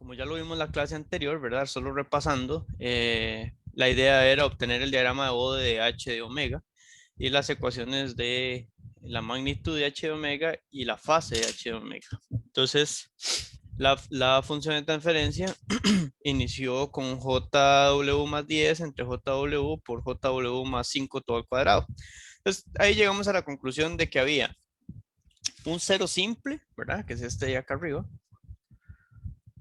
como ya lo vimos en la clase anterior, ¿verdad? Solo repasando, la idea era obtener el diagrama de Bode de h de omega y las ecuaciones de la magnitud de h de omega y la fase de h de omega. Entonces, la función de transferencia inició con JW más 10 entre JW por JW más 5 todo al cuadrado. Entonces, ahí llegamos a la conclusión de que había un cero simple, ¿verdad? Que es este de acá arriba.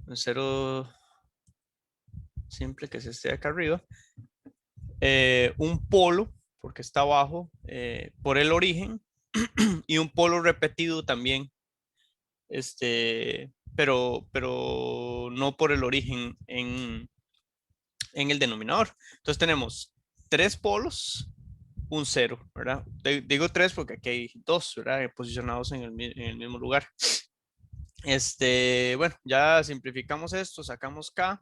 Un cero simple, que es este de acá arriba. Un polo, porque está abajo, por el origen, y un polo repetido también, pero no por el origen en el denominador. Entonces tenemos tres polos, un cero, ¿verdad? Digo tres porque aquí hay dos, ¿verdad? Posicionados en el mismo lugar. Bueno, ya simplificamos esto, sacamos K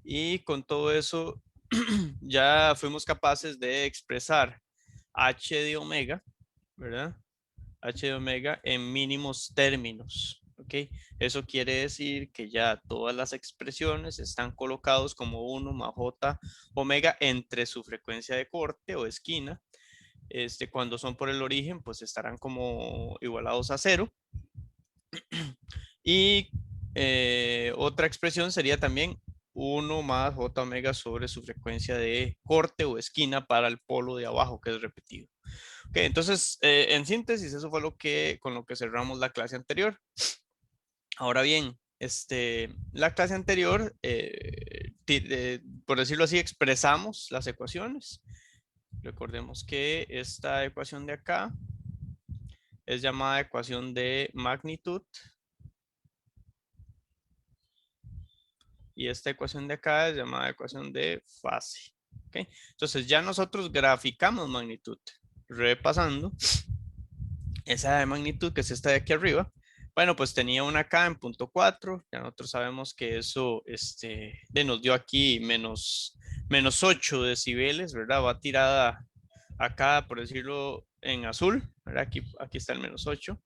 y con todo eso ya fuimos capaces de expresar H de omega, ¿verdad? H de omega en mínimos términos, ¿ok? Eso quiere decir que ya todas las expresiones están colocados como 1 más J omega entre su frecuencia de corte o esquina. Cuando son por el origen, pues estarán como igualados a 0. Y otra expresión sería también 1 más J omega sobre su frecuencia de corte o esquina para el polo de abajo, que es repetido. Ok, entonces, en síntesis, eso fue con lo que cerramos la clase anterior. Ahora bien, la clase anterior, por decirlo así, expresamos las ecuaciones. Recordemos que esta ecuación de acá es llamada ecuación de magnitud. Y esta ecuación de acá es llamada ecuación de fase. ¿Okay? Entonces ya nosotros graficamos magnitud. Repasando, esa de magnitud que es esta de aquí arriba, bueno, pues tenía una K en punto 4. Ya nosotros sabemos que eso nos dio aquí menos 8 decibeles, ¿verdad? Va tirada acá, por decirlo, en azul, ¿verdad? Aquí está el menos 8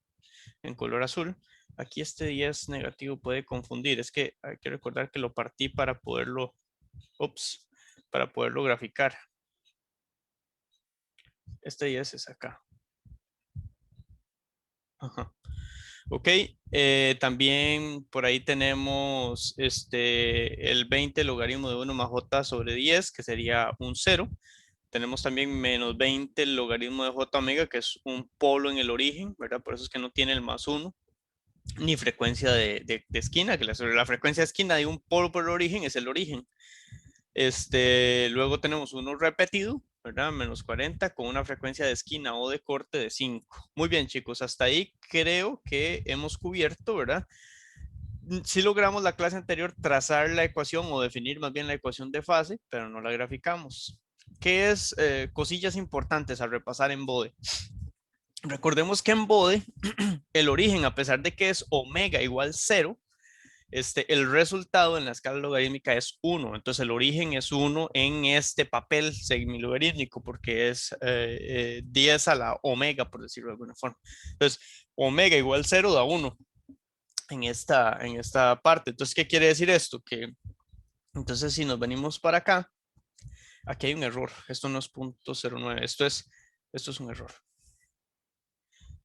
en color azul. Aquí este 10 negativo puede confundir. Es que hay que recordar que lo partí para poderlo, para poderlo graficar. Este 10 es acá. Ajá. Ok, también por ahí tenemos el 20 logaritmo de 1 más j sobre 10, que sería un 0. Tenemos también menos 20 el logaritmo de j omega, que es un polo en el origen, ¿verdad? Por eso es que no tiene el más 1. Ni frecuencia de esquina, que la frecuencia de esquina de un polo por el origen es el origen. Luego tenemos uno repetido, ¿verdad? Menos 40 con una frecuencia de esquina o de corte de 5. Muy bien, chicos, hasta ahí creo que hemos cubierto, ¿verdad? Si logramos la clase anterior trazar la ecuación o definir más bien la ecuación de fase, pero no la graficamos. ¿Qué es cosillas importantes a repasar en Bode? Recordemos que en Bode el origen, a pesar de que es omega igual 0, el resultado en la escala logarítmica es 1. Entonces el origen es 1 en este papel semilogarítmico porque es 10 a la omega, por decirlo de alguna forma. Entonces, omega igual 0 da 1 en esta parte. Entonces, ¿qué quiere decir esto? Que entonces si nos venimos para acá, aquí hay un error. Esto no es 0.09, esto es un error.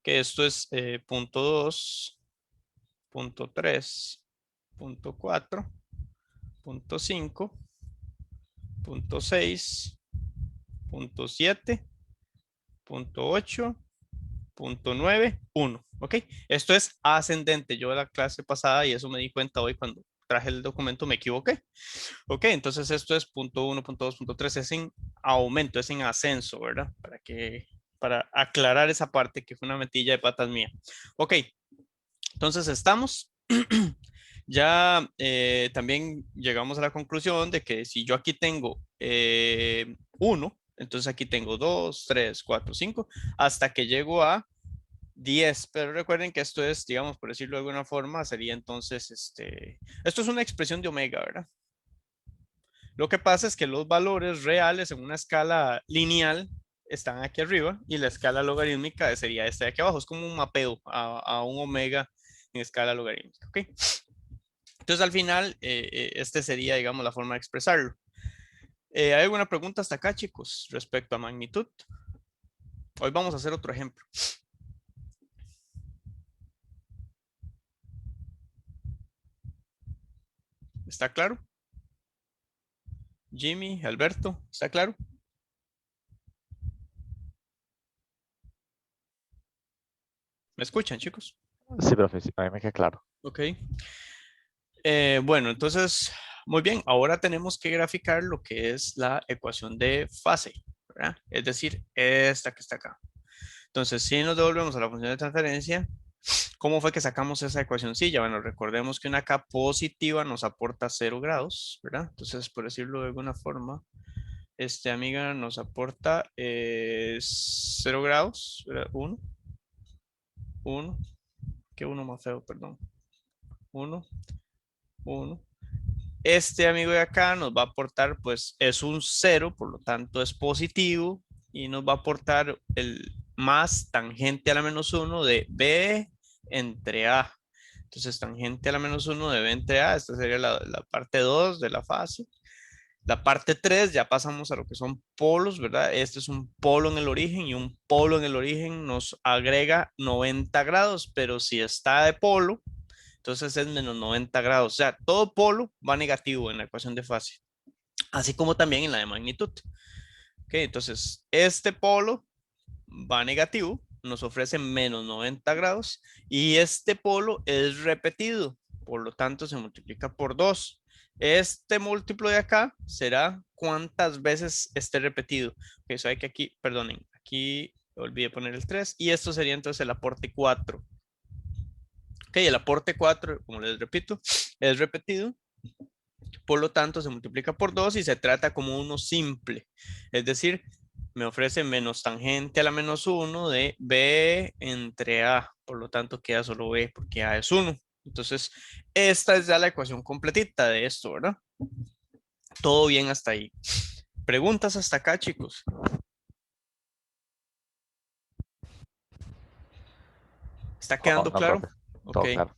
Que esto es 0.2, 0.3, 0.4, 0.5, 0.6, 0.7, 0.8, 0.9, 1. ¿Ok? Esto es ascendente. Yo en la clase pasada, y eso me di cuenta hoy cuando traje el documento, me equivoqué. Ok, entonces esto es 0.1, 0.2, 0.3, es en aumento, es en ascenso, ¿verdad? Para aclarar esa parte que fue una metilla de patas mía. Ok, entonces estamos. Ya también llegamos a la conclusión de que si yo aquí tengo 1, entonces aquí tengo 2, 3, 4, 5, hasta que llego a 10. Pero recuerden que esto es, digamos, por decirlo de alguna forma, sería entonces, esto es una expresión de omega, ¿verdad? Lo que pasa es que los valores reales en una escala lineal están aquí arriba y la escala logarítmica sería esta de aquí abajo. Es como un mapeo a un omega en escala logarítmica, ¿ok? Entonces, al final, este sería, digamos, la forma de expresarlo. ¿Hay alguna pregunta hasta acá, chicos, respecto a magnitud? Hoy vamos a hacer otro ejemplo. ¿Está claro? Jimmy, Alberto, ¿está claro? ¿Me escuchan, chicos? Sí, profe, sí, a mí me queda claro. Ok. Bueno, entonces, muy bien. Ahora tenemos que graficar lo que es la ecuación de fase, ¿verdad? Es decir, esta que está acá. Entonces, si nos devolvemos a la función de transferencia, ¿cómo fue que sacamos esa ecuacioncilla? Bueno, recordemos que una K positiva nos aporta 0 grados, ¿verdad? Entonces, por decirlo de alguna forma, amiga nos aporta 0 grados, ¿verdad? 1, 1, que uno más feo, perdón. 1, 1. Este amigo de acá nos va a aportar, pues es un 0, por lo tanto es positivo y nos va a aportar el más tangente a la menos 1 de B entre A. Entonces, tangente a la menos 1 de B entre A, esta sería la parte 2 de la fase. La parte 3 ya pasamos a lo que son polos, ¿verdad? Este es un polo en el origen y un polo en el origen nos agrega 90 grados, pero si está de polo, entonces es menos 90 grados. O sea, todo polo va negativo en la ecuación de fase, así como también en la de magnitud. Ok, entonces este polo va negativo, nos ofrece menos 90 grados y este polo es repetido, por lo tanto se multiplica por 2. Este múltiplo de acá será cuántas veces esté repetido. Ok, sabe que aquí, perdonen, aquí olvidé poner el 3 y esto sería entonces el aporte 4. Ok, el aporte 4, como les repito, es repetido, por lo tanto se multiplica por 2 y se trata como uno simple. Es decir, me ofrece menos tangente a la menos 1 de B entre A. Por lo tanto, queda solo B porque A es 1. Entonces, esta es ya la ecuación completita de esto, ¿verdad? Todo bien hasta ahí. ¿Preguntas hasta acá, chicos? ¿Está Oh, quedando no, claro? profe, Ok, todo claro.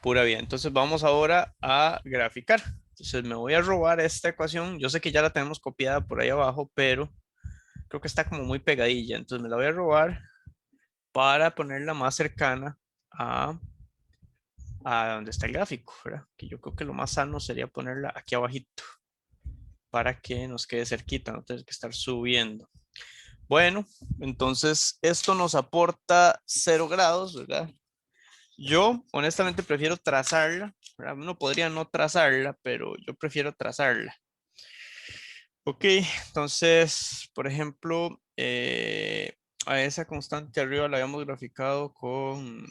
pura bien. Entonces, vamos ahora a graficar. Entonces, me voy a robar esta ecuación. Yo sé que ya la tenemos copiada por ahí abajo, pero creo que está como muy pegadilla. Entonces, me la voy a robar para ponerla más cercana a donde está el gráfico, ¿verdad? Que yo creo que lo más sano sería ponerla aquí abajito para que nos quede cerquita, no tener que estar subiendo. Bueno, entonces esto nos aporta 0 grados, ¿verdad? Yo honestamente prefiero trazarla, ¿verdad? Uno podría no trazarla, pero yo prefiero trazarla. Ok, entonces, por ejemplo, a esa constante arriba la habíamos graficado con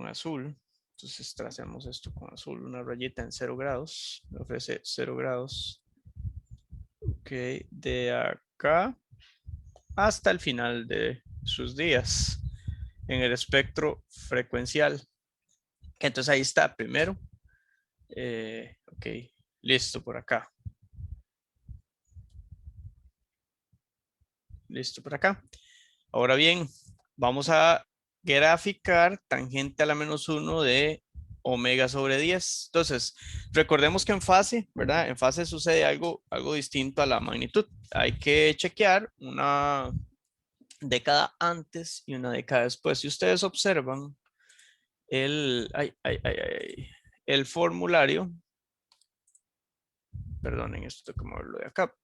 azul. Entonces tracemos esto con azul, una rayita en 0 grados. Me ofrece 0 grados. Ok, de acá hasta el final de sus días en el espectro frecuencial. Entonces ahí está, primero. Ok, listo por acá. Listo por acá. Ahora bien, vamos a graficar tangente a la menos 1 de omega sobre 10. Entonces, recordemos que en fase, ¿verdad? En fase sucede algo distinto a la magnitud. Hay que chequear una década antes y una década después. Si ustedes observan el formulario, perdonen, esto tengo que moverlo de acá.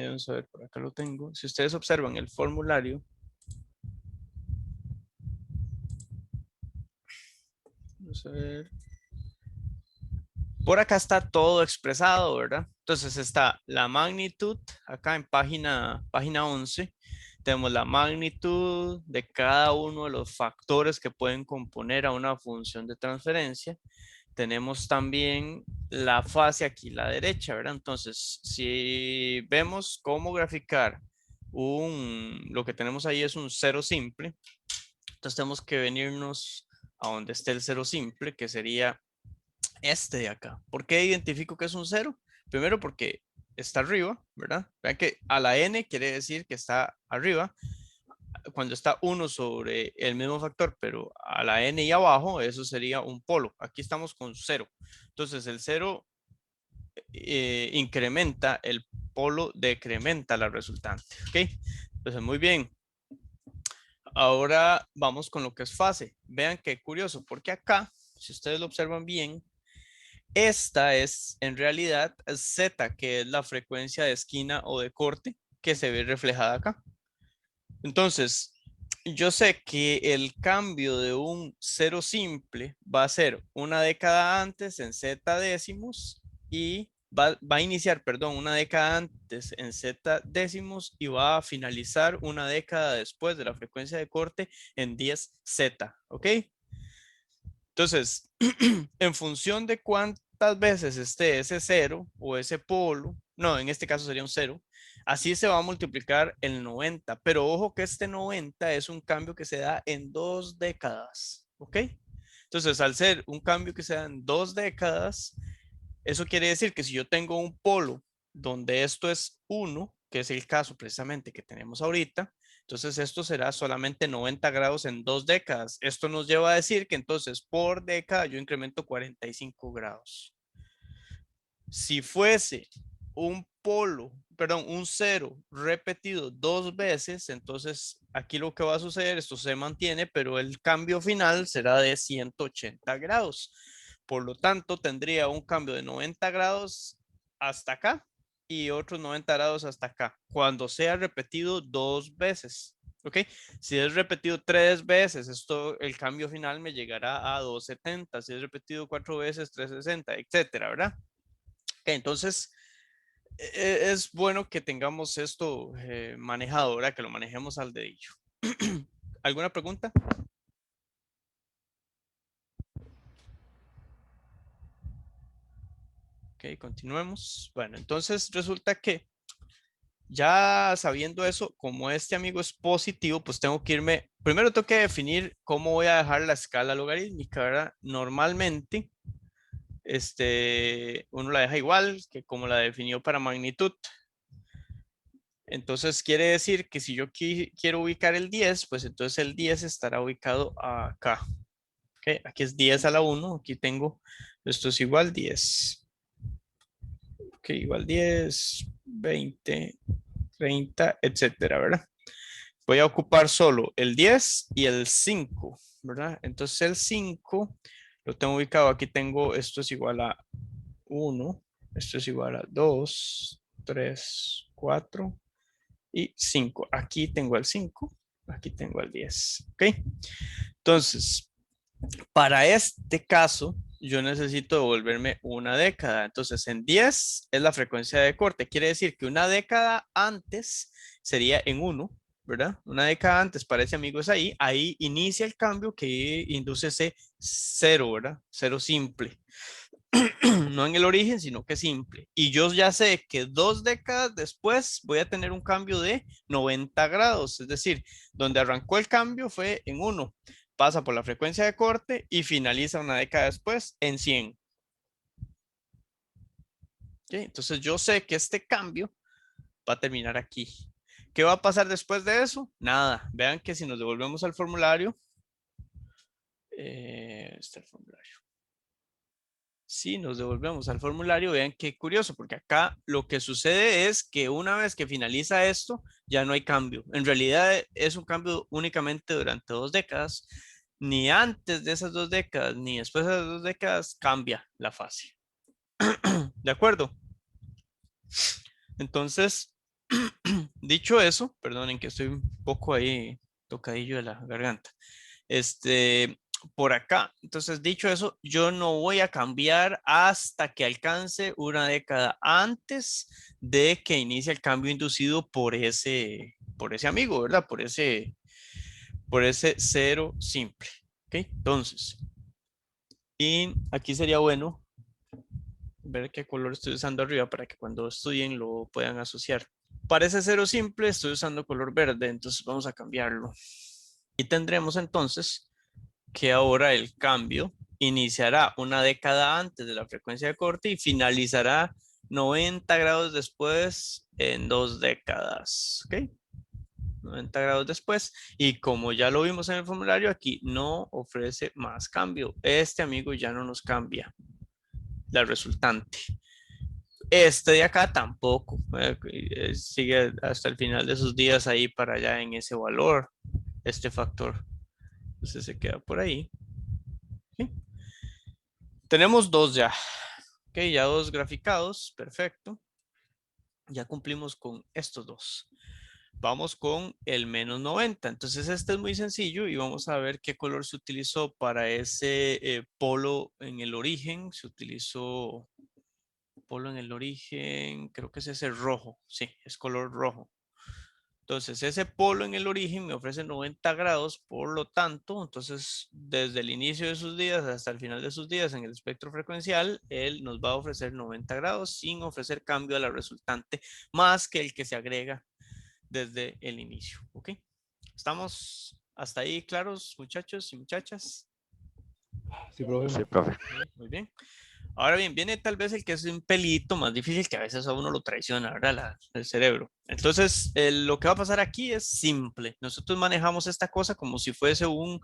Vamos a ver, por acá lo tengo. Si ustedes observan el formulario, vamos a ver. Por acá está todo expresado, ¿verdad? Entonces está la magnitud, acá en página 11, tenemos la magnitud de cada uno de los factores que pueden componer a una función de transferencia. Tenemos también la fase aquí, la derecha, ¿verdad? Entonces, si vemos cómo graficar lo que tenemos ahí es un cero simple, entonces tenemos que venirnos a donde esté el cero simple, que sería este de acá. ¿Por qué identifico que es un cero? Primero porque está arriba, ¿verdad? Vean que a la n quiere decir que está arriba. cuando está 1 sobre el mismo factor, pero a la n y abajo, eso sería un polo. Aquí estamos con 0. Entonces el 0 incrementa, el polo decrementa la resultante. ¿Ok? Entonces, muy bien. Ahora vamos con lo que es fase. Vean qué curioso, porque acá, si ustedes lo observan bien, esta es en realidad Z, que es la frecuencia de esquina o de corte que se ve reflejada acá. Entonces, yo sé que el cambio de un cero simple va a ser una década antes en Z décimos y va a iniciar, perdón, una década antes en Z décimos y va a finalizar una década después de la frecuencia de corte en 10Z, ¿ok? Entonces, en función de cuántas veces esté ese cero o ese polo, no, en este caso sería un cero, así se va a multiplicar el 90. Pero ojo que este 90 es un cambio que se da en 2 décadas, ¿ok? Entonces, al ser un cambio que se da en 2 décadas, eso quiere decir que si yo tengo un polo donde esto es 1, que es el caso precisamente que tenemos ahorita, entonces esto será solamente 90 grados en 2 décadas. Esto nos lleva a decir que entonces por década yo incremento 45 grados. Si fuese un polo, perdón, un cero repetido 2 veces, entonces aquí lo que va a suceder, esto se mantiene, pero el cambio final será de 180 grados. Por lo tanto, tendría un cambio de 90 grados hasta acá y otros 90 grados hasta acá, cuando sea repetido 2 veces. ¿Ok? Si es repetido 3 veces, esto, el cambio final me llegará a 270. Si es repetido 4 veces, 360, etcétera, ¿verdad? Okay, entonces, es bueno que tengamos esto manejado, ¿verdad? Que lo manejemos al dedillo. ¿Alguna pregunta? Ok, continuemos. Bueno, entonces resulta que ya sabiendo eso, como este amigo es positivo, pues tengo que irme, primero tengo que definir cómo voy a dejar la escala logarítmica, ¿verdad? Normalmente, uno la deja igual que como la definió para magnitud. Entonces quiere decir que si yo quiero ubicar el 10, pues entonces el 10 estará ubicado acá. Okay, aquí es 10 a la 1, aquí tengo, esto es igual 10. Ok, igual 10, 20, 30, etcétera, ¿verdad? Voy a ocupar solo el 10 y el 5, ¿verdad? Entonces el 5 lo tengo ubicado, aquí tengo, esto es igual a 1, esto es igual a 2, 3, 4 y 5. Aquí tengo el 5, aquí tengo el 10, ¿ok? Entonces, para este caso, yo necesito devolverme una década. Entonces, en 10 es la frecuencia de corte. Quiere decir que una década antes sería en 1, ¿verdad? Una década antes para ese amigo es ahí. Ahí inicia el cambio que induce ese cero, ¿verdad? Cero simple. No en el origen, sino que simple. Y yo ya sé que 2 décadas después voy a tener un cambio de 90 grados, es decir, donde arrancó el cambio fue en 1, pasa por la frecuencia de corte y finaliza una década después en 100. ¿Okay? Entonces yo sé que este cambio va a terminar aquí. ¿Qué va a pasar después de eso? Nada. Vean que si nos devolvemos al formulario, está el formulario. Si nos devolvemos al formulario, vean qué curioso, porque acá lo que sucede es que una vez que finaliza esto, ya no hay cambio. En realidad es un cambio únicamente durante 2 décadas. Ni antes de esas 2 décadas, ni después de esas 2 décadas cambia la fase. ¿De acuerdo? Entonces, dicho eso, perdonen que estoy un poco ahí tocadillo de la garganta. Este, por acá. Entonces, dicho eso, yo no voy a cambiar hasta que alcance una década antes de que inicie el cambio inducido por ese amigo, ¿verdad? Por ese cero simple. ¿Ok? Entonces, y aquí sería bueno ver qué color estoy usando arriba para que cuando estudien lo puedan asociar. Para ese cero simple estoy usando color verde, entonces vamos a cambiarlo. Y tendremos entonces que ahora el cambio iniciará una década antes de la frecuencia de corte y finalizará 90 grados después en 2 décadas. ¿Ok? 90 grados después. Y como ya lo vimos en el formulario, aquí no ofrece más cambio. Este amigo ya no nos cambia la resultante. Este de acá tampoco. Sigue hasta el final de sus días ahí para allá en ese valor, este factor. Entonces se queda por ahí. ¿Sí? Tenemos dos ya. Ok, ya dos graficados. Perfecto. Ya cumplimos con estos dos. Vamos con el menos 90. Entonces este es muy sencillo y vamos a ver qué color se utilizó para ese polo en el origen. Se utilizó polo en el origen, creo que es ese rojo. Sí, es color rojo. Entonces, ese polo en el origen me ofrece 90 grados, por lo tanto, entonces, desde el inicio de sus días hasta el final de sus días en el espectro frecuencial, él nos va a ofrecer 90 grados sin ofrecer cambio a la resultante, más que el que se agrega desde el inicio. ¿Ok? ¿Estamos hasta ahí claros, muchachos y muchachas? Sí, profe. Sí, profe. Muy bien. Ahora bien, viene tal vez el que es un pelito más difícil que a veces a uno lo traiciona, ¿verdad? El cerebro. Entonces, lo que va a pasar aquí es simple. Nosotros manejamos esta cosa como si fuese un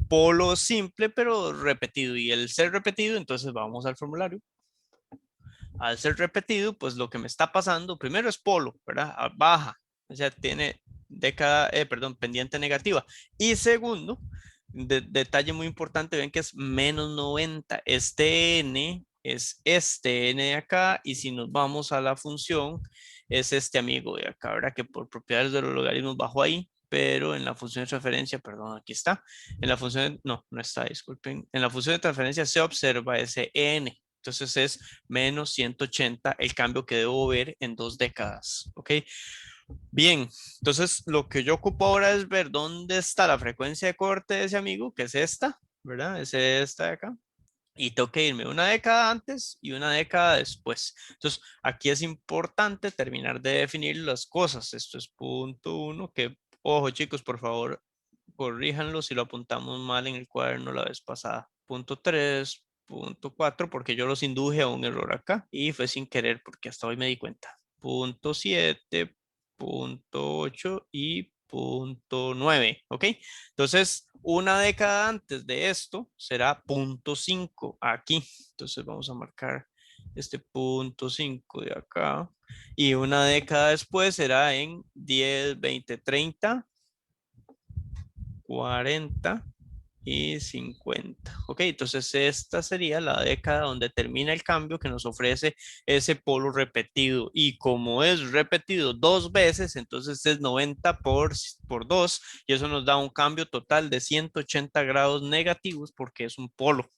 polo simple, pero repetido. Y el ser repetido, entonces vamos al formulario. Al ser repetido, pues lo que me está pasando, primero es polo, ¿verdad? Baja, o sea, tiene pendiente negativa. Y segundo, detalle muy importante, ven que es menos 90. Este n es este n de acá, y si nos vamos a la función, es este amigo de acá, ¿verdad? Que por propiedades de los logaritmos bajo ahí, pero en la función de transferencia, perdón, aquí está. En la función, no está, disculpen. En la función de transferencia se observa ese n. Entonces es menos 180 el cambio que debo ver en 2 décadas. ¿Ok? Bien, entonces lo que yo ocupo ahora es ver dónde está la frecuencia de corte de ese amigo, que es esta, ¿verdad? Es esta de acá. Y tengo que irme una década antes y una década después. Entonces, aquí es importante terminar de definir las cosas. Esto es punto 1, que, ojo chicos, por favor, corríjanlo si lo apuntamos mal en el cuaderno la vez pasada. Punto 3, punto 4, porque yo los induje a un error acá y fue sin querer porque hasta hoy me di cuenta. Punto 7, punto 8 y punto 9, ¿ok? Entonces, una década antes de esto será punto 5 aquí. Entonces vamos a marcar este punto 5 de acá. Y una década después será en 10, 20, 30, 40 y 50. Ok, entonces esta sería la década donde termina el cambio que nos ofrece ese polo repetido. Y como es repetido dos veces, entonces es 90 por 2 y eso nos da un cambio total de 180 grados negativos porque es un polo.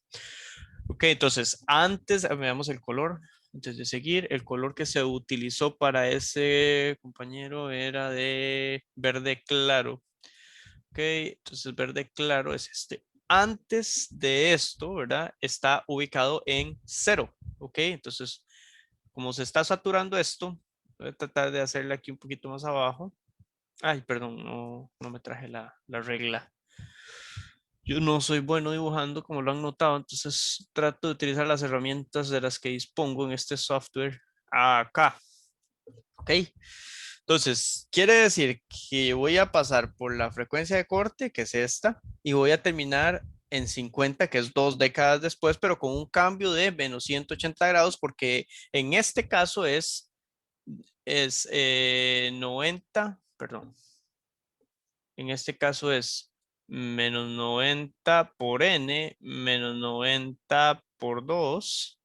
Ok, entonces antes, veamos el color. Antes de seguir, el color que se utilizó para ese compañero era de verde claro. Ok, entonces verde claro es este. Antes de esto, ¿verdad? Está ubicado en 0. Ok, entonces como se está saturando esto, voy a tratar de hacerle aquí un poquito más abajo. Ay, perdón, no me traje la regla. Yo no soy bueno dibujando, como lo han notado, entonces trato de utilizar las herramientas de las que dispongo en este software acá. Ok. Entonces, quiere decir que voy a pasar por la frecuencia de corte, que es esta, y voy a terminar en 50, que es 2 décadas después, pero con un cambio de menos 180 grados, porque en este caso es 90, perdón, en este caso es menos 90 por n, menos 90 por 2,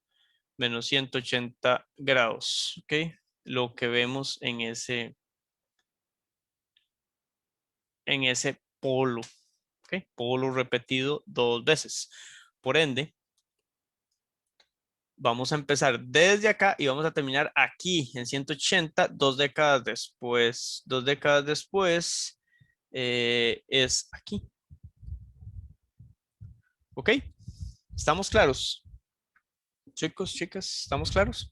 menos 180 grados, ¿ok? Lo que vemos en ese polo, ¿ok? Polo repetido dos veces. Por ende, vamos a empezar desde acá y vamos a terminar aquí en 180, 2 décadas después. 2 décadas después es aquí. ¿Ok? ¿Estamos claros? Chicos, chicas, ¿estamos claros?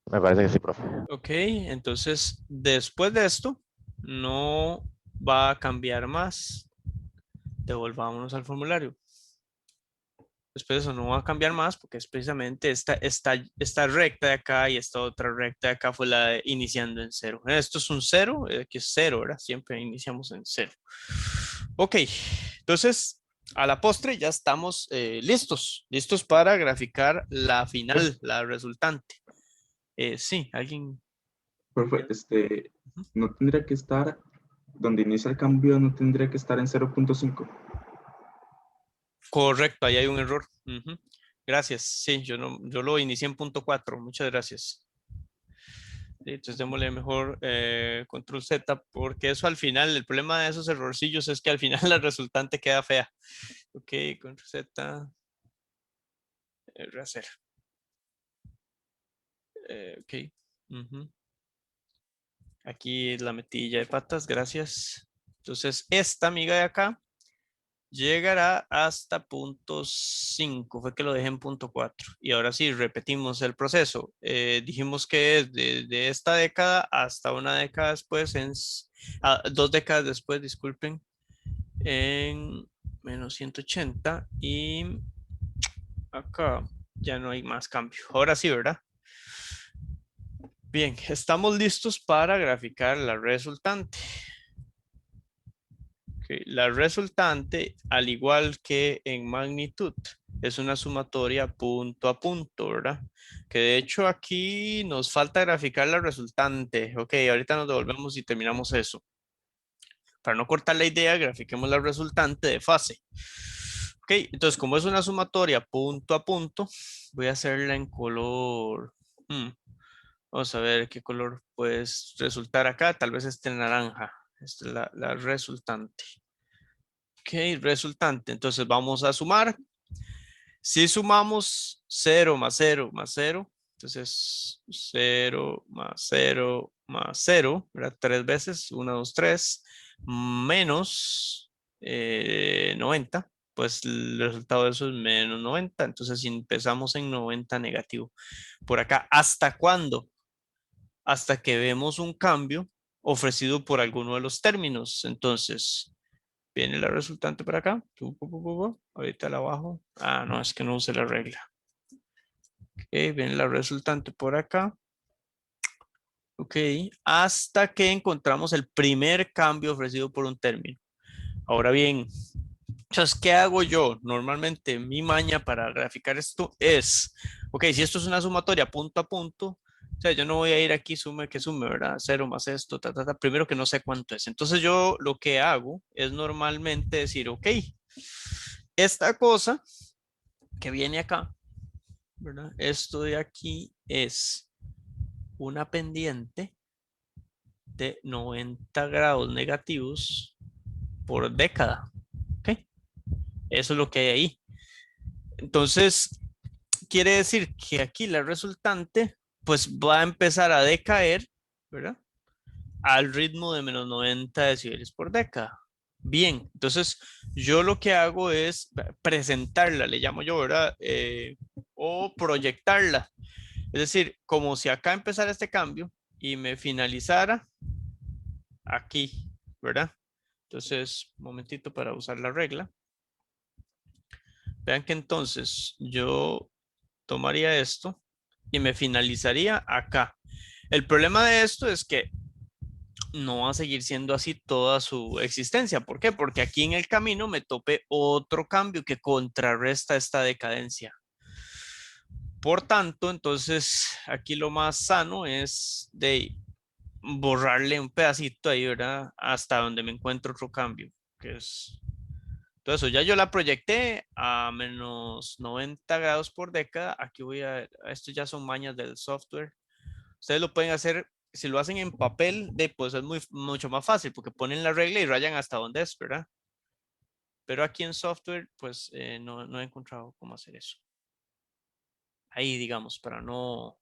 Me parece que sí, profe. Ok, entonces después de esto no va a cambiar más. Devolvámonos al formulario. Después eso no va a cambiar más porque es precisamente esta recta de acá y esta otra recta de acá fue la de iniciando en 0. Esto es un 0, aquí es 0, ¿verdad? Siempre iniciamos en 0. Ok, entonces a la postre ya estamos listos para graficar la final, la resultante. Sí, alguien. Profe, Ujú. no tendría que estar, donde inicia el cambio, no tendría que estar en 0.5. Correcto, ahí hay un error. Ujú. Gracias. Sí, yo lo inicié en punto 4. Muchas gracias. Sí, entonces démosle mejor control Z porque eso al final, el problema de esos errorcillos es que al final la resultante queda fea. Ok, control Z. Rehacer. Ok. Ujú. Aquí la metilla de patas, gracias. Entonces esta amiga de acá llegará hasta punto 5, fue que lo dejé en punto 4. Y ahora sí, repetimos el proceso. Dijimos que es de esta década hasta una década después, 2 décadas después, disculpen, en menos 180 y acá ya no hay más cambio. Ahora sí, ¿verdad? Bien, estamos listos para graficar la resultante. Okay. La resultante, al igual que en magnitud, es una sumatoria punto a punto, ¿verdad? Que de hecho aquí nos falta graficar la resultante. Ok, ahorita nos devolvemos y terminamos eso. Para no cortar la idea, grafiquemos la resultante de fase. Ok, entonces como es una sumatoria punto a punto, voy a hacerla en color. Vamos a ver qué color puede resultar acá. Tal vez este naranja. Esta es la resultante. Ok, resultante. Entonces vamos a sumar. Si sumamos 0 más 0 más 0, entonces 0 más 0 más 0, ¿verdad? 3 veces, 1, 2, 3, menos 90, pues el resultado de eso es menos 90. Entonces si empezamos en 90 negativo. Por acá, ¿hasta cuándo? Hasta que vemos un cambio ofrecido por alguno de los términos. Entonces, viene la resultante para acá. Ahorita la bajo. Ah, no, es que no use la regla. Ok, viene la resultante por acá. Ok, hasta que encontramos el primer cambio ofrecido por un término. Ahora bien, entonces, ¿qué hago yo? Normalmente mi maña para graficar esto es, ok, si esto es una sumatoria punto a punto, o sea, yo no voy a ir aquí sume que sume, ¿verdad? 0 más esto, primero que no sé cuánto es. Entonces yo lo que hago es normalmente decir, ok, esta cosa que viene acá, ¿verdad? Esto de aquí es una pendiente de 90 grados negativos por década, ¿ok? Eso es lo que hay ahí. Entonces, quiere decir que aquí la resultante pues va a empezar a decaer, ¿verdad? Al ritmo de menos 90 decibeles por década. Bien, entonces yo lo que hago es presentarla, le llamo yo, ¿verdad? O proyectarla. Es decir, como si acá empezara este cambio y me finalizara aquí, ¿verdad? Entonces, un momentito para usar la regla. Vean que entonces yo tomaría esto y me finalizaría acá. El problema de esto es que no va a seguir siendo así toda su existencia. ¿Por qué? Porque aquí en el camino me tope otro cambio que contrarresta esta decadencia. Por tanto, entonces aquí lo más sano es de borrarle un pedacito ahí, ¿verdad? Hasta donde me encuentro otro cambio, que es todo eso. Ya yo la proyecté a menos 90 grados por década. Aquí voy esto ya son mañas del software. Ustedes lo pueden hacer, si lo hacen en papel, pues es mucho más fácil porque ponen la regla y rayan hasta donde es, ¿verdad? Pero aquí en software, pues no he encontrado cómo hacer eso. Ahí, digamos, para no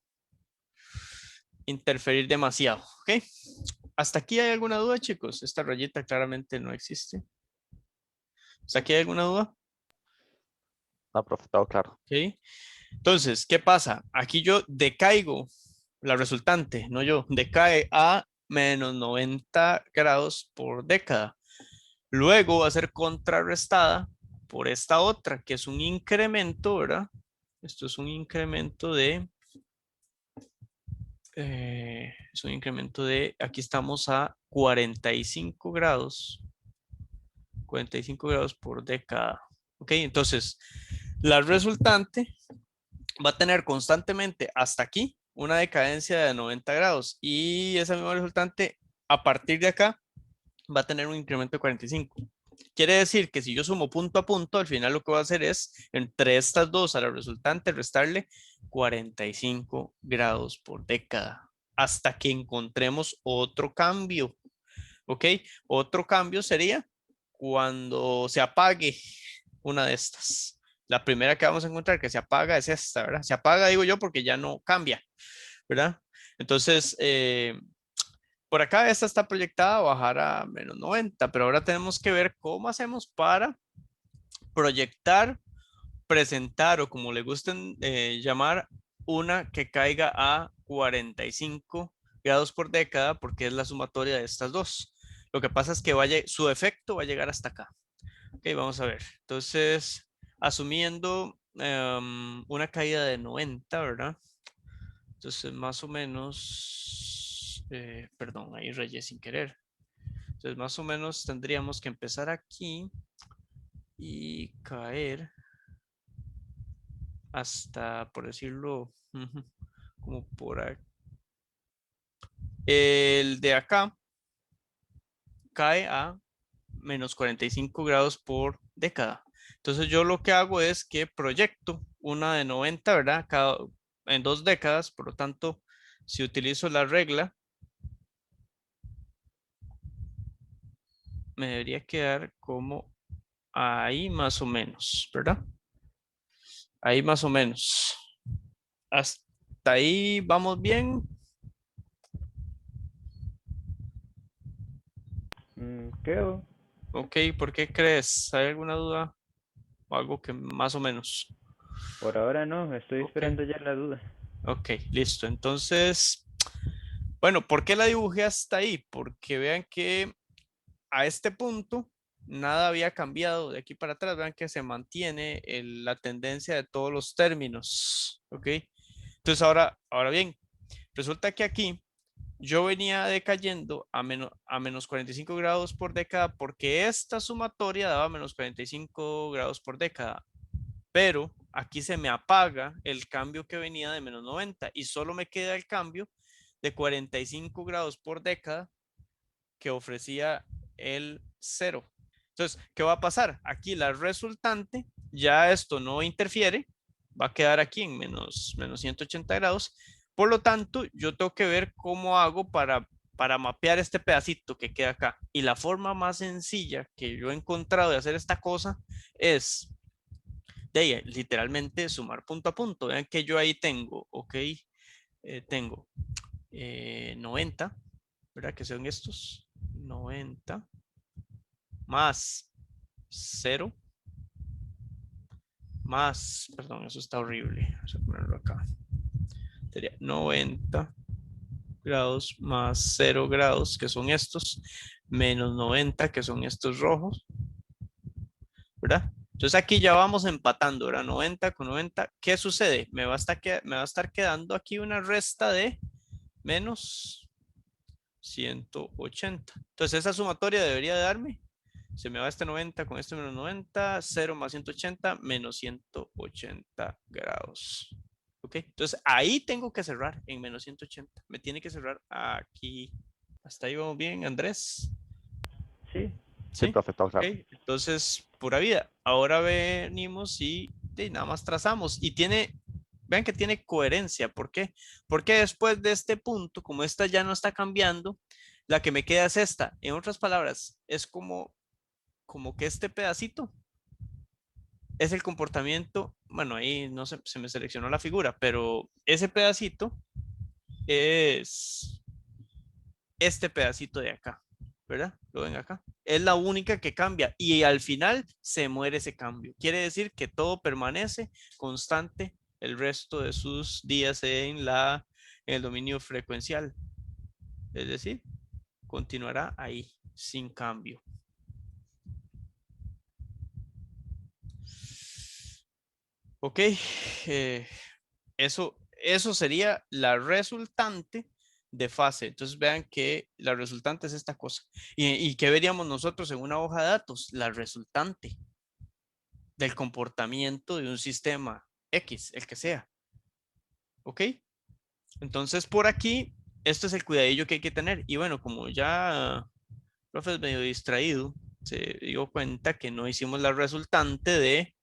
interferir demasiado, ¿ok? ¿Hasta aquí hay alguna duda, chicos? Esta rayita claramente no existe. ¿Hasta aquí hay alguna duda? No, profe, todo claro. ¿Ok? Entonces, ¿qué pasa? Aquí yo decaigo, la resultante, no yo, decae a menos 90 grados por década. Luego va a ser contrarrestada por esta otra, que es un incremento, ¿verdad? Esto es un incremento de, aquí estamos a 45 grados. 45 grados por década. Ok, entonces la resultante va a tener constantemente hasta aquí una decadencia de 90 grados y esa misma resultante a partir de acá va a tener un incremento de 45. Quiere decir que si yo sumo punto a punto, al final lo que voy a hacer es entre estas dos a la resultante restarle 45 grados por década hasta que encontremos otro cambio. ¿Ok? Otro cambio sería cuando se apague una de estas. La primera que vamos a encontrar que se apaga es esta, ¿verdad? Se apaga, digo yo, porque ya no cambia, ¿verdad? Entonces, por acá esta está proyectada a bajar a menos 90, pero ahora tenemos que ver cómo hacemos para proyectar, presentar o como le gusten llamar, una que caiga a 45 grados por década porque es la sumatoria de estas dos. Lo que pasa es que su efecto va a llegar hasta acá. Ok, vamos a ver. Entonces, asumiendo una caída de 90, ¿verdad? Entonces, más o menos, perdón, ahí rayé sin querer. Entonces, más o menos tendríamos que empezar aquí y caer hasta, por decirlo, como por aquí. El de acá cae a menos 45 grados por década. Entonces yo lo que hago es que proyecto una de 90, ¿verdad? En 2 décadas, por lo tanto, si utilizo la regla, me debería quedar como ahí más o menos, ¿verdad? Ahí más o menos. Hasta ahí vamos bien. Creo. Ok, ¿por qué crees? ¿Hay alguna duda? O algo que más o menos. Por ahora no, estoy Ok. esperando ya la duda. Ok, listo. Entonces, bueno, ¿por qué la dibujé hasta ahí? Porque vean que a este punto nada había cambiado de aquí para atrás. Vean que se mantiene la tendencia de todos los términos. Ok. Entonces, ahora bien, resulta que aquí yo venía decayendo a menos 45 grados por década porque esta sumatoria daba menos 45 grados por década. Pero aquí se me apaga el cambio que venía de menos 90 y solo me queda el cambio de 45 grados por década que ofrecía el cero. Entonces, ¿qué va a pasar? Aquí la resultante, ya esto no interfiere, va a quedar aquí en menos 180 grados. Por lo tanto, yo tengo que ver cómo hago para mapear este pedacito que queda acá. Y la forma más sencilla que yo he encontrado de hacer esta cosa es de ahí, literalmente sumar punto a punto. Vean que yo ahí tengo, ok, tengo 90, ¿verdad? Que son estos, 90 más 0 más, perdón, eso está horrible, vamos a ponerlo acá. Sería 90 grados más 0 grados, que son estos, menos 90, que son estos rojos, ¿verdad? Entonces aquí ya vamos empatando, ¿verdad? 90 con 90. ¿Qué sucede? Me va a estar quedando aquí una resta de menos 180. Entonces esa sumatoria debería de darme, se me va este 90 con este menos 90, 0 más 180, menos 180 grados. ¿Ok? Entonces ahí tengo que cerrar en menos 180. Me tiene que cerrar aquí. Hasta ahí vamos bien, Andrés. Sí. Sí, ¿Sí? profe, todo Ok, claro. entonces, pura vida. Ahora venimos y nada más trazamos. Y vean que tiene coherencia. ¿Por qué? Porque después de este punto, como esta ya no está cambiando, la que me queda es esta. En otras palabras, es como que este pedacito es el comportamiento. Bueno, ahí no se me seleccionó la figura, pero ese pedacito es este pedacito de acá, ¿verdad? Lo ven acá. Es la única que cambia y al final se muere ese cambio. Quiere decir que todo permanece constante el resto de sus días en el dominio frecuencial. Es decir, continuará ahí sin cambio. Ok, eso sería la resultante de fase. Entonces vean que la resultante es esta cosa. ¿Y qué veríamos nosotros en una hoja de datos? La resultante del comportamiento de un sistema X, el que sea. ¿Ok? Entonces por aquí, este es el cuidadillo que hay que tener. Y bueno, como ya el profe es medio distraído, se dio cuenta que no hicimos la resultante de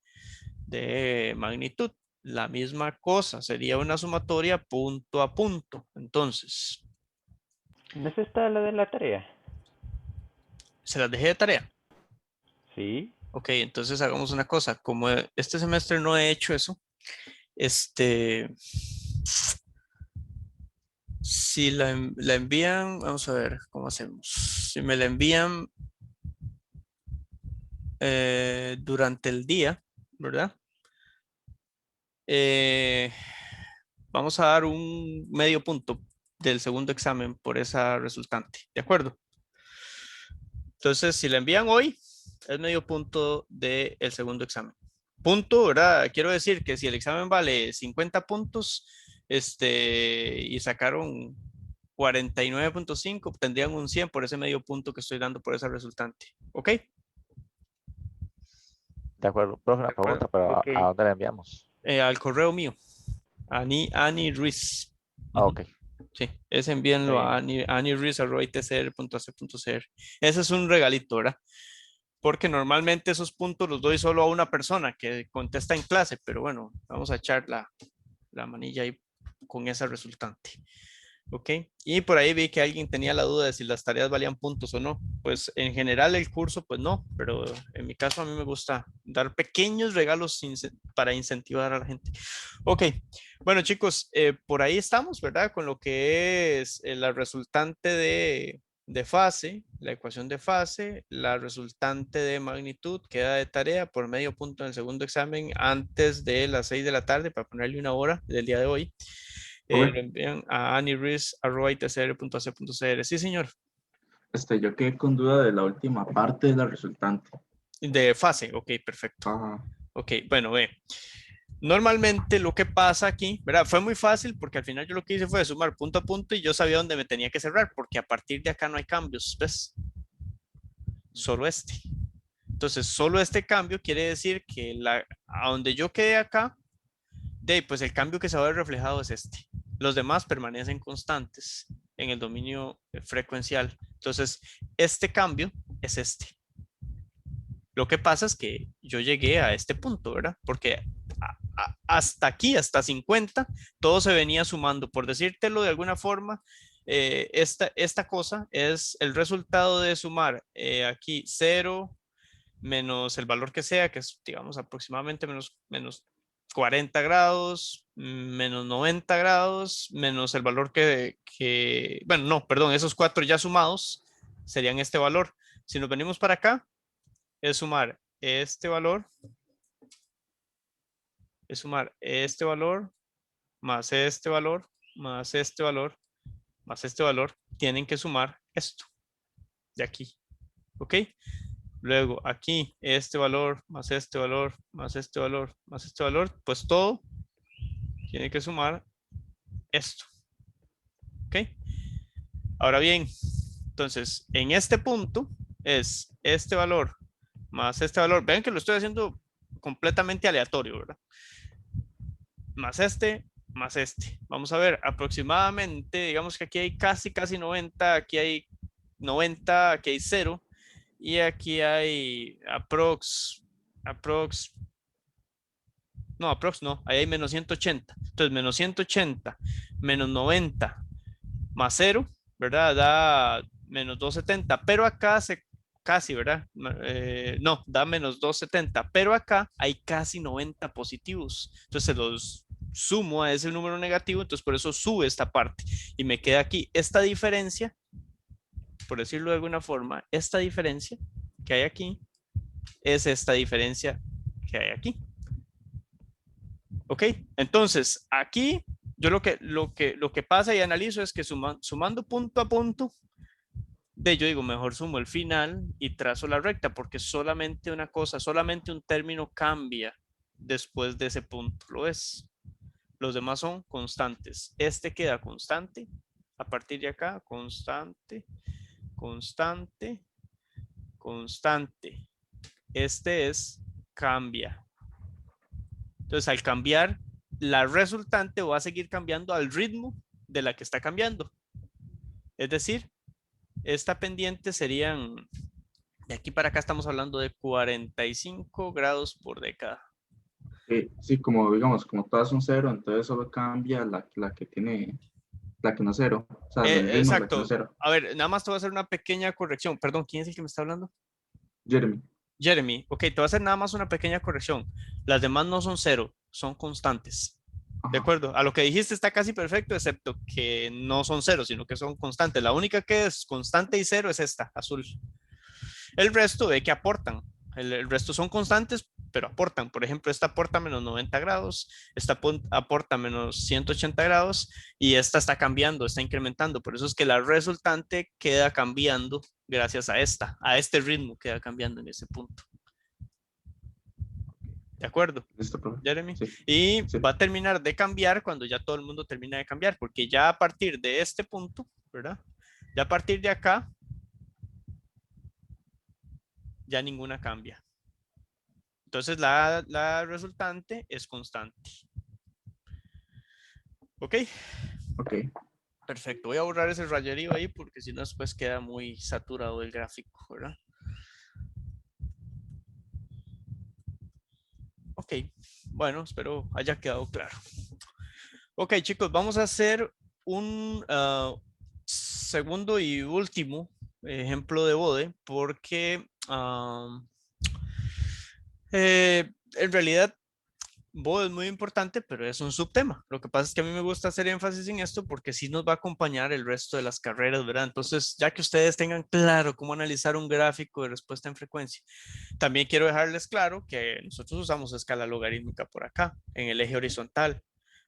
magnitud. La misma cosa, sería una sumatoria punto a punto. Entonces, ¿No es esta la de la tarea? se las dejé de tarea. Sí. Ok, entonces hagamos una cosa. Como este semestre no he hecho eso, si la envían, vamos a ver cómo hacemos. Si me la envían durante el día, ¿verdad? Vamos a dar un medio punto del segundo examen por esa resultante, ¿de acuerdo? Entonces, si la envían hoy, es medio punto del segundo examen. Punto, ¿verdad? Quiero decir que si el examen vale 50 puntos, y sacaron 49.5, obtendrían un 100 por ese medio punto que estoy dando por esa resultante. ¿Ok? De acuerdo. Profe, una pregunta, pero Ok. ¿a dónde la enviamos? Al correo mío, Ani Ruiz. Ah, Ujú. ok. Sí, ese Está envíenlo a bien. ani.ruiz@itcr.ac.cr. Ese es un regalito, ¿verdad? Porque normalmente esos puntos los doy solo a una persona que contesta en clase, pero bueno, vamos a echar la manilla ahí con esa resultante. ¿Ok? Y por ahí vi que alguien tenía la duda de si las tareas valían puntos o no. Pues en general el curso, pues no, pero en mi caso a mí me gusta dar pequeños regalos para incentivar a la gente. Ok, bueno chicos, por ahí estamos, ¿verdad? Con lo que es la resultante de fase, la ecuación de fase, la resultante de magnitud queda de tarea por medio punto en el segundo examen antes de las 6 de la tarde para ponerle una hora del día de hoy. Ok. Lo envían a aniris@itcr.ac.cr. Sí, señor. Yo quedé con duda de la última parte de la resultante. De fase, ok, perfecto. Ajá. Ok, bueno, ve. Normalmente lo que pasa aquí, ¿verdad? Fue muy fácil porque al final yo lo que hice fue sumar punto a punto y yo sabía dónde me tenía que cerrar porque a partir de acá no hay cambios, ¿ves? Solo este. Entonces, solo este cambio quiere decir que a donde yo quedé acá, pues el cambio que se va a ver reflejado es este. Los demás permanecen constantes en el dominio frecuencial. Entonces, este cambio es este. Lo que pasa es que yo llegué a este punto, ¿verdad? Porque hasta aquí, hasta 50, todo se venía sumando. Por decírtelo de alguna forma, esta cosa es el resultado de sumar aquí 0 menos el valor que sea, que es, digamos, aproximadamente menos 40 grados, menos 90 grados, menos el valor bueno, no, perdón, esos cuatro ya sumados serían este valor. Si nos venimos para acá, es sumar este valor, más este valor, más este valor, más este valor, tienen que sumar esto de aquí, ¿ok? Luego aquí este valor, más este valor, más este valor, más este valor, pues todo tiene que sumar esto, ¿ok? Ahora bien, entonces en este punto es este valor más este valor. Vean que lo estoy haciendo completamente aleatorio, ¿verdad? Más este, más este. Vamos a ver, aproximadamente, digamos que aquí hay casi 90, aquí hay 90, aquí hay 0 y aquí hay no, ahí hay menos 180. Entonces, menos 180, menos 90, más 0, ¿verdad? Da menos 270, pero acá casi, ¿verdad? No, da menos 270, pero acá hay casi 90 positivos. Entonces los sumo a ese número negativo, entonces por eso sube esta parte y me queda aquí esta diferencia, por decirlo de alguna forma, esta diferencia que hay aquí es esta diferencia que hay aquí. ¿Ok? Entonces, aquí yo lo que pasa y analizo es que sumando punto a punto, yo digo, mejor sumo el final y trazo la recta, porque solamente una cosa, solamente un término cambia después de ese punto. ¿Lo ves? Los demás son constantes. Este queda constante. A partir de acá, constante, constante, constante. Este es cambia. Entonces, al cambiar, la resultante va a seguir cambiando al ritmo de la que está cambiando. Es decir, esta pendiente serían, de aquí para acá estamos hablando de 45 grados por década. Sí, como digamos, como todas son cero, entonces solo cambia la que tiene, la que no es cero. O sea, el ritmo, la que no Exacto. es cero. A ver, nada más te voy a hacer una pequeña corrección. Perdón, ¿quién es el que me está hablando? Jeremy. Jeremy. Ok, te voy a hacer nada más una pequeña corrección. Las demás no son cero, son constantes. De Ajá. acuerdo, a lo que dijiste está casi perfecto, excepto que no son cero, sino que son constantes. La única que es constante y cero es esta, azul. El resto ve que aportan. El resto son constantes, pero aportan. Por ejemplo, esta aporta menos 90 grados, esta aporta menos 180 grados y esta está cambiando, está incrementando. Por eso es que la resultante queda cambiando gracias a esta, a este ritmo queda cambiando en ese punto. ¿De acuerdo, Listo, profe. Jeremy? Sí, Y sí. va a terminar de cambiar cuando ya todo el mundo termina de cambiar, porque ya a partir de este punto, ¿verdad? Ya a partir de acá, ya ninguna cambia. Entonces la resultante es constante. ¿Ok? Ok. Perfecto. Voy a borrar ese rayerío ahí porque si no después queda muy saturado el gráfico, ¿verdad? Ok. Bueno, espero haya quedado claro. Ok, chicos, vamos a hacer un segundo y último ejemplo de Bode porque en realidad Bode es muy importante, pero es un subtema. Lo que pasa es que a mí me gusta hacer énfasis en esto porque sí nos va a acompañar el resto de las carreras, ¿verdad? Entonces, ya que ustedes tengan claro cómo analizar un gráfico de respuesta en frecuencia, también quiero dejarles claro que nosotros usamos escala logarítmica por acá, en el eje horizontal,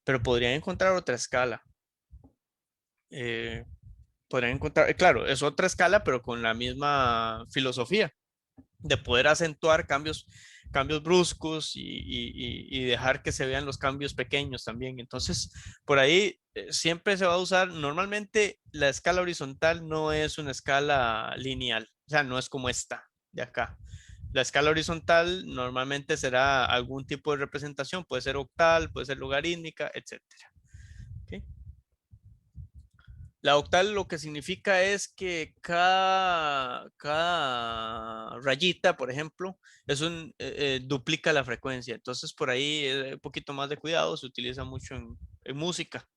pero podrían encontrar otra escala. Podrían encontrar, claro, es otra escala, pero con la misma filosofía de poder acentuar cambios bruscos y dejar que se vean los cambios pequeños también. Entonces, por ahí siempre se va a usar, normalmente la escala horizontal no es una escala lineal, o sea, no es como esta de acá. La escala horizontal normalmente será algún tipo de representación, puede ser octal, puede ser logarítmica, etcétera. ¿Okay? La octal lo que significa es que cada rayita, por ejemplo, duplica la frecuencia. Entonces, por ahí un poquito más de cuidado, se utiliza mucho en música.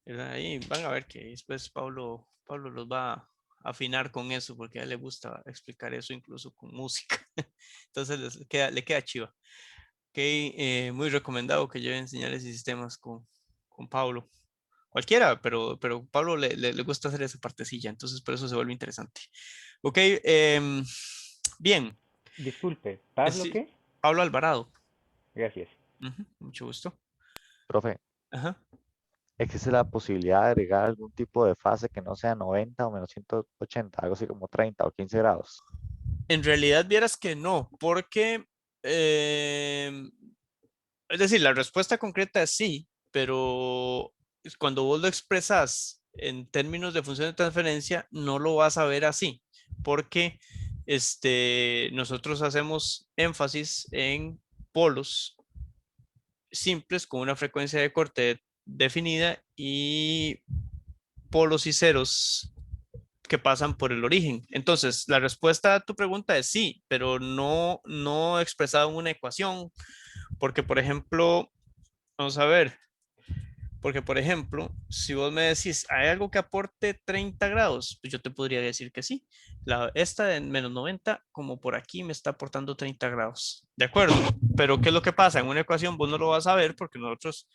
¿Verdad? Ahí van a ver que después Pablo los va a afinar con eso, porque a él le gusta explicar eso incluso con música. Entonces, le queda chiva. Okay, muy recomendado que lleven señales y sistemas con Pablo. Cualquiera, pero Pablo le gusta hacer esa partecilla, entonces por eso se vuelve interesante. Ok, bien. Disculpe, ¿Pablo Sí, qué? Pablo Alvarado. Gracias. Mucho gusto. Profe, Ajá. ¿existe la posibilidad de agregar algún tipo de fase que no sea 90 o menos 180, algo así como 30 o 15 grados? En realidad vieras que no, porque, es decir, la respuesta concreta es sí, pero cuando vos lo expresas en términos de función de transferencia, no lo vas a ver así, porque nosotros hacemos énfasis en polos simples con una frecuencia de corte definida y polos y ceros que pasan por el origen. Entonces, la respuesta a tu pregunta es sí, pero no expresado en una ecuación, porque por ejemplo, vamos a ver, porque por ejemplo, si vos me decís, ¿hay algo que aporte 30 grados? Pues yo te podría decir que sí. Esta de menos 90, como por aquí me está aportando 30 grados. ¿De acuerdo? Pero ¿qué es lo que pasa? En una ecuación vos no lo vas a ver porque nosotros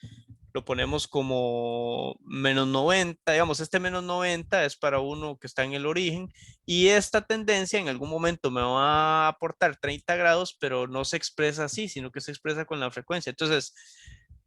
lo ponemos como menos 90, digamos, este menos 90 es para uno que está en el origen y esta tendencia en algún momento me va a aportar 30 grados, pero no se expresa así, sino que se expresa con la frecuencia. Entonces,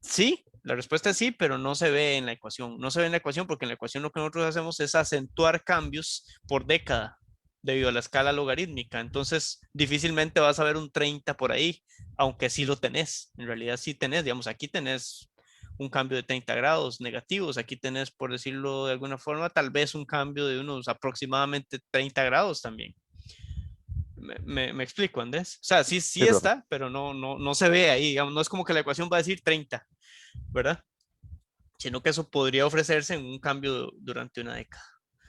sí, la respuesta es sí, pero no se ve en la ecuación. No se ve en la ecuación porque en la ecuación lo que nosotros hacemos es acentuar cambios por década. debido a la escala logarítmica. Entonces, difícilmente vas a ver un 30 por ahí, aunque sí lo tenés. En realidad sí tenés, digamos, aquí tenés un cambio de 30 grados negativos, aquí tenés, por decirlo de alguna forma, tal vez un cambio de unos aproximadamente 30 grados también. Me explico, Andrés. O sea, sí Sí, profe. está, pero no se ve ahí, digamos, no es como que la ecuación va a decir 30, ¿verdad? Sino que eso podría ofrecerse en un cambio durante una década.